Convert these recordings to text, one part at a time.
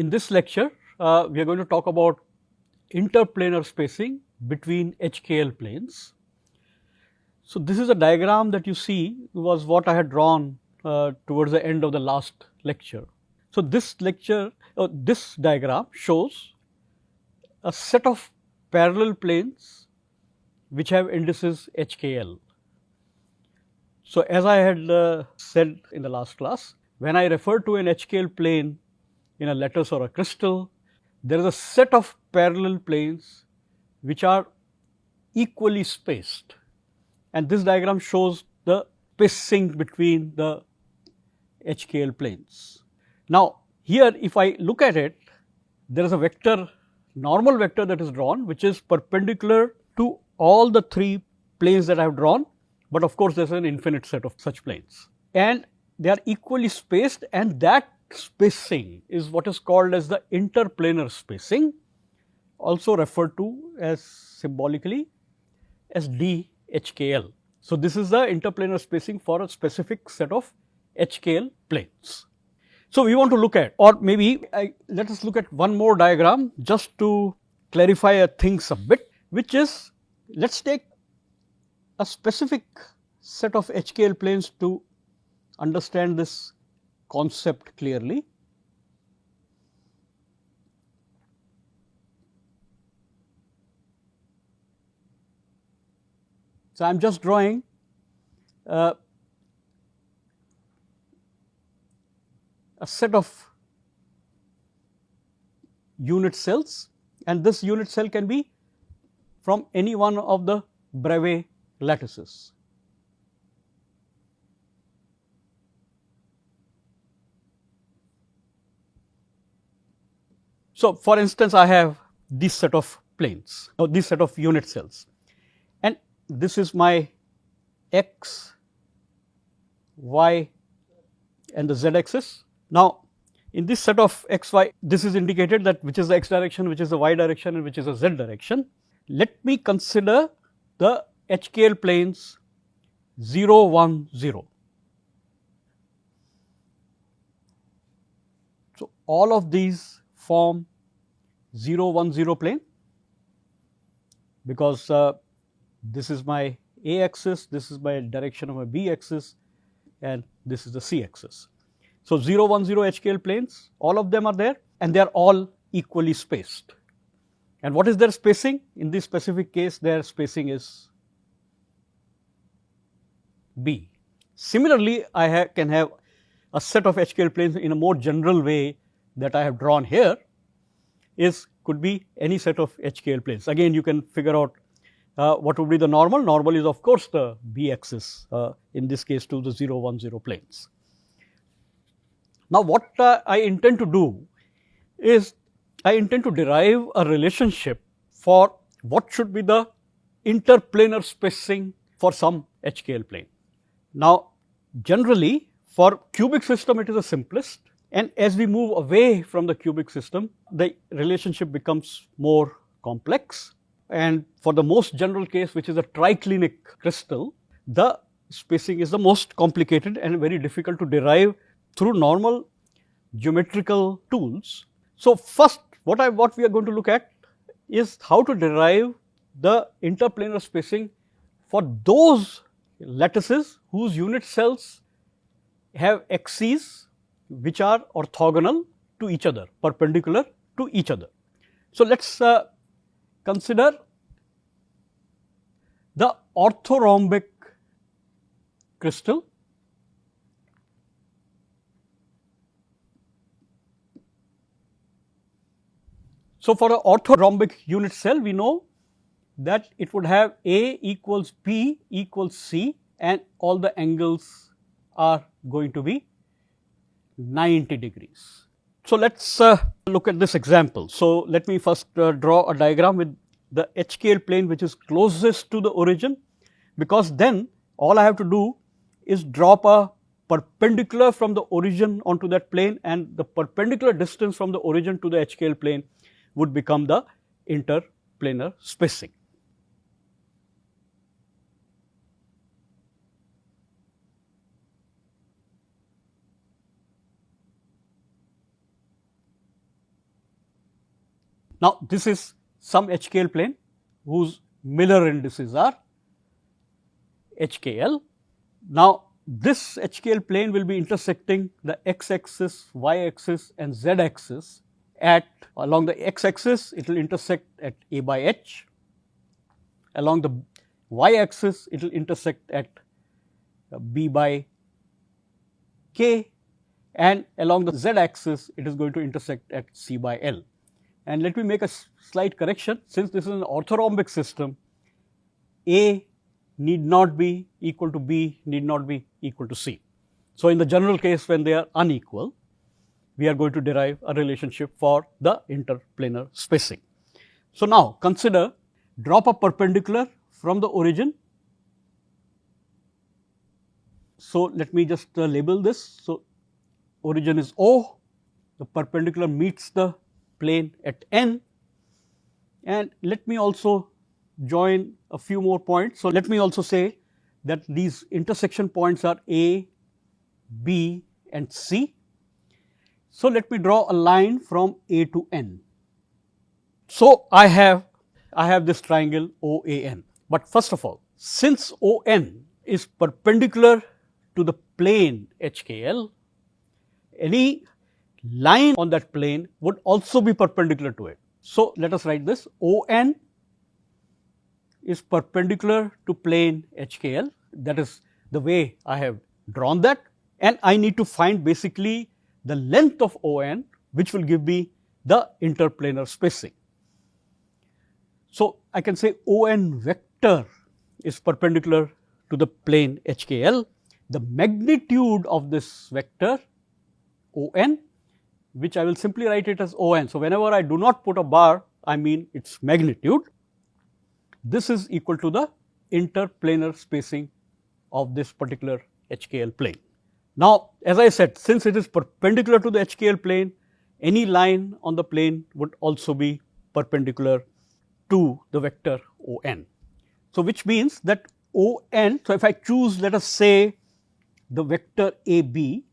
in this lecture, we are going to talk about interplanar spacing between HKL planes. So, this is a diagram that you see was what I had drawn towards the end of the last lecture. So, this diagram shows a set of parallel planes which have indices HKL. So, as I had said in the last class, when I refer to an HKL plane in a lattice or a crystal, there is a set of parallel planes which are equally spaced, and this diagram shows the spacing between the HKL planes. Now, here if I look at it, there is a vector, normal vector that is drawn, which is perpendicular to all the three planes that I have drawn, but of course, there is an infinite set of such planes, and they are equally spaced, and that spacing is what is called as the interplanar spacing, also referred to as symbolically as DHKL. So, this is the interplanar spacing for a specific set of HKL planes. So, we want to look at, or maybe let us look at one more diagram just to clarify things a bit, which is, let us take a specific set of HKL planes to understand this concept clearly. So, I am just drawing a set of unit cells, and this unit cell can be from any one of the Bravais lattices. So, for instance, I have this set of planes, or this set of unit cells, and this is my x, y and the z axis. Now, in this set of x, y, this is indicated that which is the x direction, which is the y direction, and which is the z direction. Let me consider the HKL planes 0, 1, 0. So, all of these form 0, 1, 0 plane, because this is my a axis, this is my direction of my b axis, and this is the c axis. So, 0, 1, 0 HKL planes, all of them are there, and they are all equally spaced. And what is their spacing? In this specific case, their spacing is b. Similarly, I can have a set of HKL planes in a more general way that I have drawn here, could be any set of HKL planes. Again, you can figure out what would be the normal. Normal is of course the b axis, in this case to the 0, 1, 0 planes. Now, what I intend to do is I intend to derive a relationship for what should be the interplanar spacing for some HKL plane. Now, generally for cubic system it is the simplest, and as we move away from the cubic system, the relationship becomes more complex, and for the most general case, which is a triclinic crystal, the spacing is the most complicated and very difficult to derive through normal geometrical tools. So, first what we are going to look at is how to derive the interplanar spacing for those lattices whose unit cells have axes which are orthogonal to each other, perpendicular to each other. So, let us consider the orthorhombic crystal. So, for the orthorhombic unit cell, we know that it would have A equals B equals C, and all the angles are going to be 90 degrees. So, let us look at this example. So, let me first draw a diagram with the HKL plane which is closest to the origin, because then all I have to do is drop a perpendicular from the origin onto that plane, and the perpendicular distance from the origin to the HKL plane would become the interplanar spacing. Now, this is some HKL plane whose Miller indices are HKL. Now, this HKL plane will be intersecting the x axis, y axis and z axis at along the x axis it will intersect at A by H, along the y axis it will intersect at B by K, and along the z axis it is going to intersect at C by L. And let me make a slight correction, since this is an orthorhombic system, A need not be equal to B, need not be equal to C. So, in the general case when they are unequal, we are going to derive a relationship for the interplanar spacing. So, now consider drop a perpendicular from the origin. So, let me just label this. So, origin is O, the perpendicular meets the plane at N, and let me also join a few more points. So, let me also say that these intersection points are A, B and C. So, let me draw a line from A to N. So, I have this triangle OAN, but first of all, since ON is perpendicular to the plane HKL, any line on that plane would also be perpendicular to it. So, let us write this: ON is perpendicular to plane HKL, that is the way I have drawn that, and I need to find basically the length of ON, which will give me the interplanar spacing. So, I can say ON vector is perpendicular to the plane HKL. The magnitude of this vector ON, which I will simply write it as ON. So, whenever I do not put a bar, I mean its magnitude. This is equal to the interplanar spacing of this particular HKL plane. Now, as I said, since it is perpendicular to the HKL plane, any line on the plane would also be perpendicular to the vector ON. So, which means that ON, so if I choose, let us say, the vector AB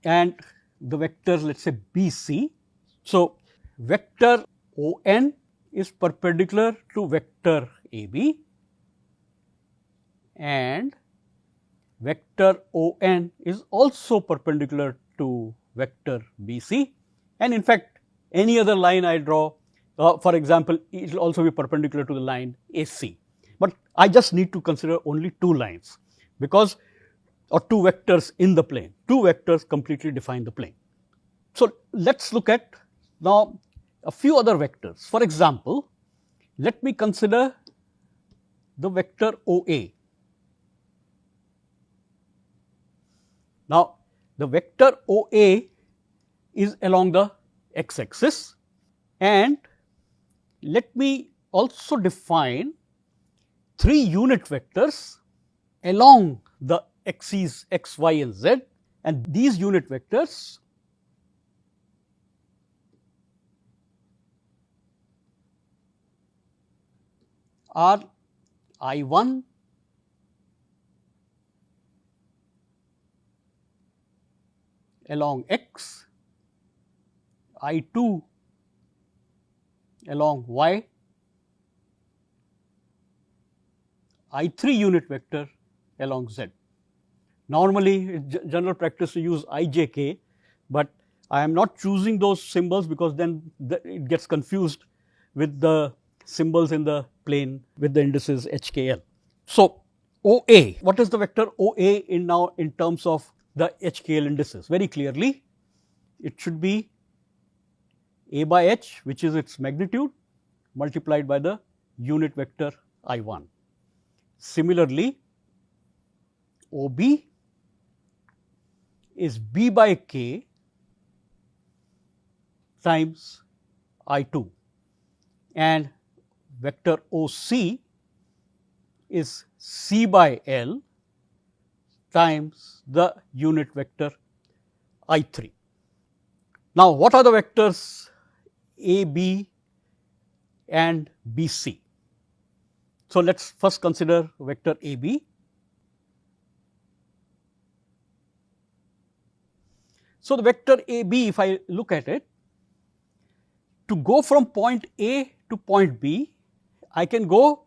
and the vectors, let us say BC. So, vector ON is perpendicular to vector AB and vector ON is also perpendicular to vector BC, and in fact, any other line I draw, for example, it will also be perpendicular to the line AC, but I just need to consider only two lines, because or two vectors in the plane, two vectors completely define the plane. So, let us look at now a few other vectors. For example, let me consider the vector OA. Now, the vector OA is along the x axis, and let me also define three unit vectors along the axes x, y and z, and these unit vectors are I1, along x, I2 along y, I3 unit vector along z. Normally, it's general practice to use IJK, but I am not choosing those symbols because then it gets confused with the symbols in the plane with the indices HKL. So, OA, what is the vector OA in now in terms of the HKL indices? Very clearly, it should be A by H, which is its magnitude, multiplied by the unit vector I1. Similarly, OB is B by K times I2, and vector OC is C by L times the unit vector I3. Now, what are the vectors AB and BC? So, let us first consider vector AB. So, the vector AB, if I look at it, to go from point A to point B, I can go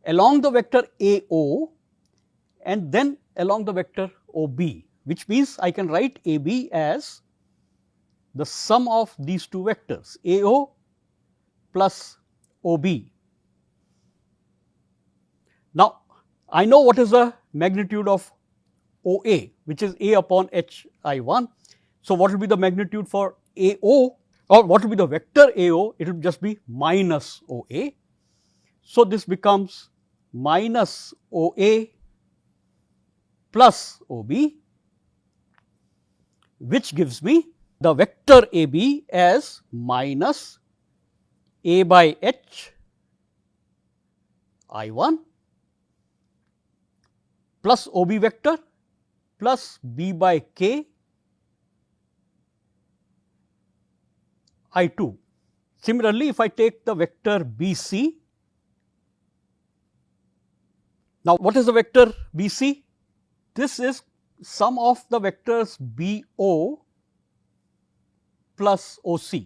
along the vector AO and then along the vector OB, which means I can write AB as the sum of these two vectors AO plus OB. Now, I know what is the magnitude of OA, which is A upon HI1. So, what will be the magnitude for AO, or what will be the vector AO? It will just be minus OA. So, this becomes minus OA plus OB, which gives me the vector AB as minus A by H I1 plus OB vector plus B by K I2. Similarly, if I take the vector BC, now what is the vector BC? This is sum of the vectors BO plus OC.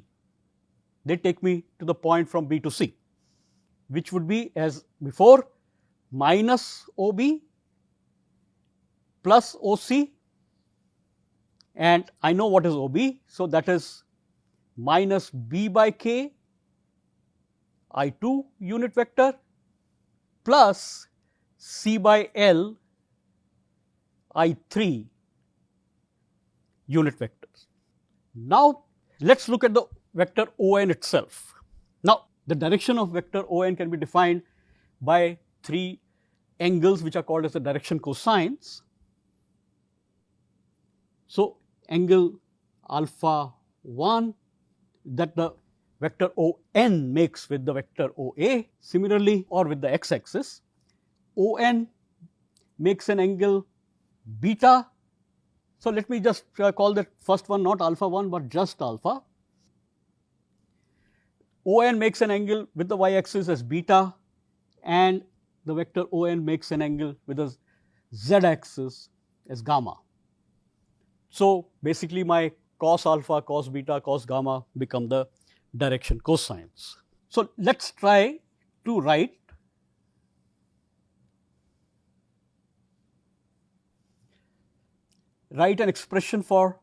They take me to the point from B to C, which would be as before minus OB plus OC, and I know what is OB. So, that is minus B by K I2 unit vector plus C by L I3 unit vectors. Now, let us look at the vector ON itself. Now, the direction of vector ON can be defined by three angles which are called as the direction cosines. So, angle alpha 1 that the vector ON makes with the vector OA, similarly or with the x axis, ON makes an angle beta. So, let me just call that first one not alpha 1, but just alpha. ON makes an angle with the y axis as beta, and the vector ON makes an angle with the z axis as gamma. So, basically my cos alpha, cos beta, cos gamma become the direction cosines. So, let us try to write an expression for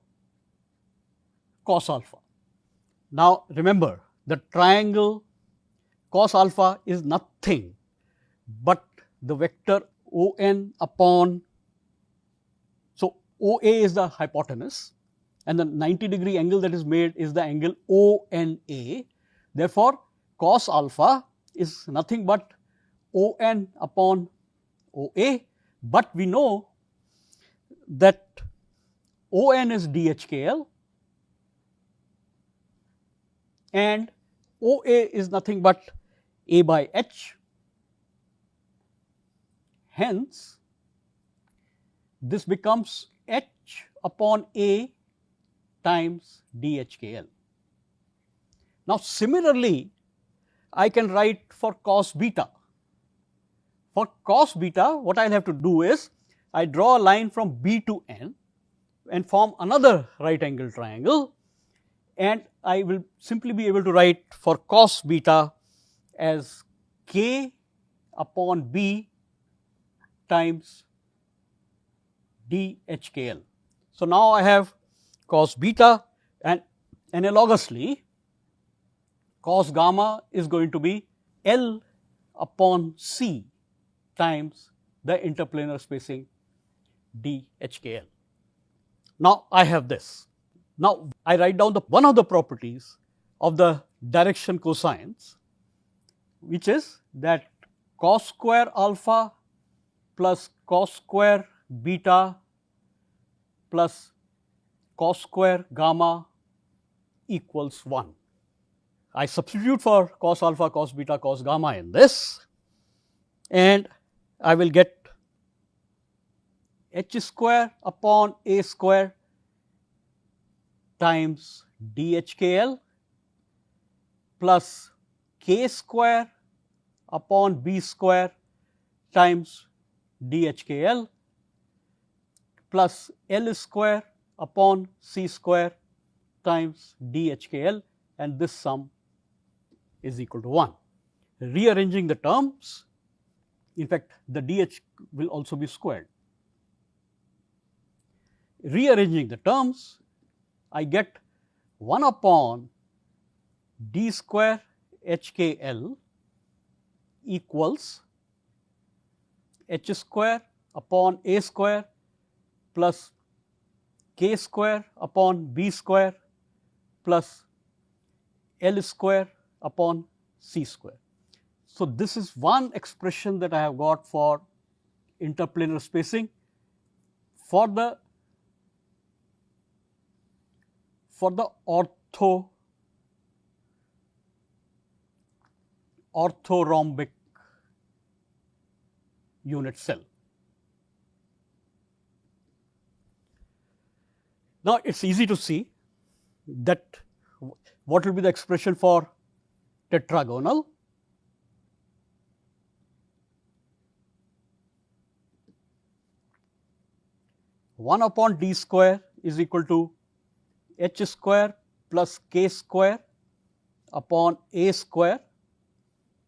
cos alpha. Now, remember the triangle cos alpha is nothing but the vector ON upon, so OA is the hypotenuse and the 90-degree angle that is made is the angle ONA. Therefore, cos alpha is nothing but ON upon OA, but we know that ON is DHKL and OA is nothing but A by H. Hence, this becomes H upon A times DHKL. Now, similarly, I can write for cos beta. For cos beta, what I will have to do is, I draw a line from B to N and form another right angle triangle, and I will simply be able to write for cos beta as K upon B times DHKL. So, now I have cos beta, and analogously cos gamma is going to be L upon C times the interplanar spacing DHKL. Now, I have this. Now, I write down one of the properties of the direction cosines, which is that cos square alpha plus cos square beta plus cos square gamma equals 1. I substitute for cos alpha, cos beta, cos gamma in this, and I will get H square upon A square times DHKL plus K square upon B square times DHKL plus L square upon C square times DHKL, and this sum is equal to 1. Rearranging the terms, in fact, the dH will also be squared. Rearranging the terms, I get 1 upon d square HKL equals h square upon a square plus k square upon b square plus L square upon C square. So, this is one expression that I have got for interplanar spacing for the orthorhombic unit cell. Now, it is easy to see that what will be the expression for tetragonal. One upon d square is equal to h square plus k square upon a square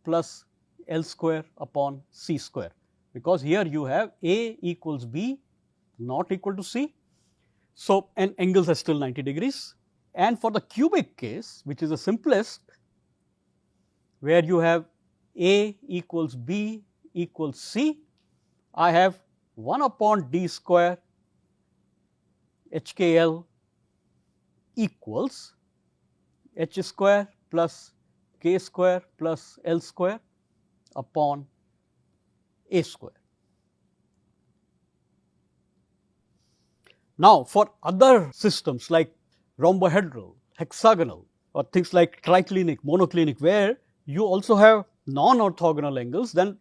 plus L square upon C square, because here you have A equals B not equal to C. So, and angles are still 90 degrees, and for the cubic case, which is the simplest, where you have A equals B equals C, I have 1 upon d square HKL equals h square plus k square plus L square upon A square. Now, for other systems like rhombohedral, hexagonal, or things like triclinic, monoclinic, where you also have non-orthogonal angles, then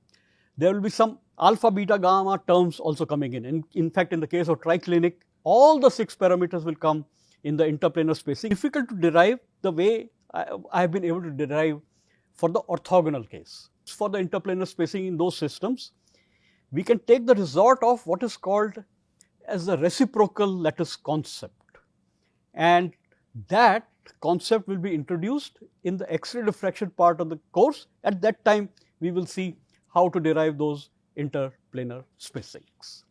there will be some alpha, beta, gamma terms also coming in. In fact, in the case of triclinic, all the 6 parameters will come in the interplanar spacing. Difficult to derive the way I have been able to derive for the orthogonal case. For the interplanar spacing in those systems, we can take the result of what is called as the reciprocal lattice concept, and that concept will be introduced in the X-ray diffraction part of the course. At that time, we will see how to derive those interplanar spacings.